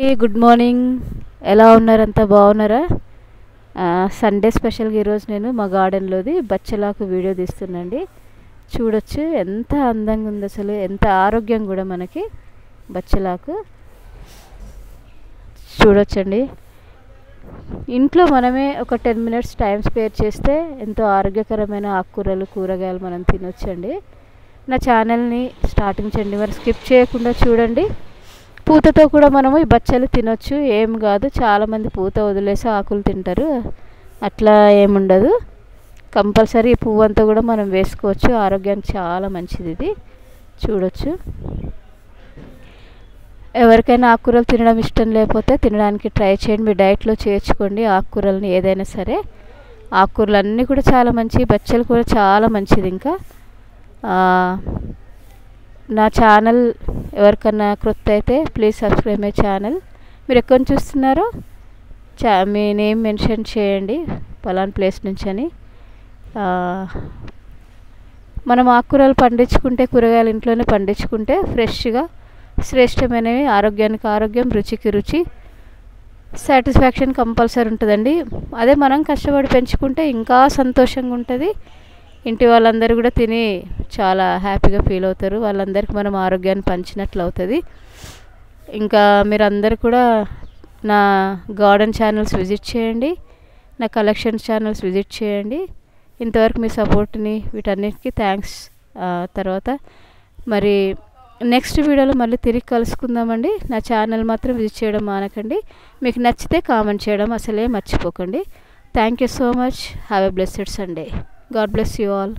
Good morning. ఎలా ఉన్నారు? అంతా బాగున్నారా? సండే స్పెషల్గా ఈరోజు నేను మా గార్డెన్లోది బచ్చలాకు వీడియో తీస్తున్నాండి. చూడొచ్చు ఎంత అందంగా ఉంది, అసలు ఎంత ఆరోగ్యం కూడా మనకి బచ్చలాకు. చూడొచ్చండి, ఇంట్లో మనమే ఒక 10 మినిట్స్ టైం స్పేర్ చేస్తే ఎంతో ఆరోగ్యకరమైన ఆకుకూరలు, కూరగాయలు మనం తినొచ్చండి. నా ఛానల్ని స్టార్టింగ్ చేయండి, మరి స్కిప్ చేయకుండా చూడండి. పూతతో కూడా మనము ఈ బచ్చలు తినొచ్చు, ఏం కాదు. చాలామంది పూత వదిలేసి ఆకులు తింటారు, అట్లా ఏముండదు. కంపల్సరీ ఈ పువ్వు అంతా కూడా మనం వేసుకోవచ్చు, ఆరోగ్యానికి చాలా మంచిది ఇది. చూడొచ్చు, ఎవరికైనా ఆకుకూరలు తినడం ఇష్టం లేకపోతే తినడానికి ట్రై చేయండి, మీ డైట్లో చేర్చుకోండి ఆకుకూరలని, ఏదైనా సరే. ఆకుకూరలు అన్నీ కూడా చాలా మంచివి, బచ్చలు కూడా చాలా మంచిది. ఇంకా నా ఛానల్ ఎవరికన్నా క్రొత్త అయితే ప్లీజ్ సబ్స్క్రైబ్ మై ఛానల్. మీరు ఎక్కడ చూస్తున్నారో మీ నేమ్ మెన్షన్ చేయండి, పలానా ప్లేస్ నుంచి అని. మనం ఆకుకూరలు పండించుకుంటే, కూరగాయలు ఇంట్లోనే పండించుకుంటే ఫ్రెష్గా శ్రేష్టమైనవి, ఆరోగ్యానికి ఆరోగ్యం, రుచికి రుచి, సాటిస్ఫాక్షన్ కంపల్సరీ ఉంటుందండి. అదే మనం కష్టపడి పెంచుకుంటే ఇంకా సంతోషంగా ఉంటుంది. ఇంటి వాళ్ళందరూ కూడా తిని చాలా హ్యాపీగా ఫీల్ అవుతారు, వాళ్ళందరికీ మనం ఆరోగ్యాన్ని పంచినట్లు అవుతుంది. ఇంకా మీరందరూ కూడా నా గార్డెన్ ఛానల్స్ విజిట్ చేయండి, నా కలెక్షన్స్ ఛానల్స్ విజిట్ చేయండి. ఇంతవరకు మీ సపోర్ట్ని, వీటన్నిటికీ థ్యాంక్స్. తర్వాత మరి నెక్స్ట్ వీడియోలో మళ్ళీ తిరిగి కలుసుకుందామండి. నా ఛానల్ మాత్రం విజిట్ చేయడం మానకండి. మీకు నచ్చితే కామెంట్ చేయడం అసలే మర్చిపోకండి. Thank you so much. Have a blessed Sunday. God bless you all.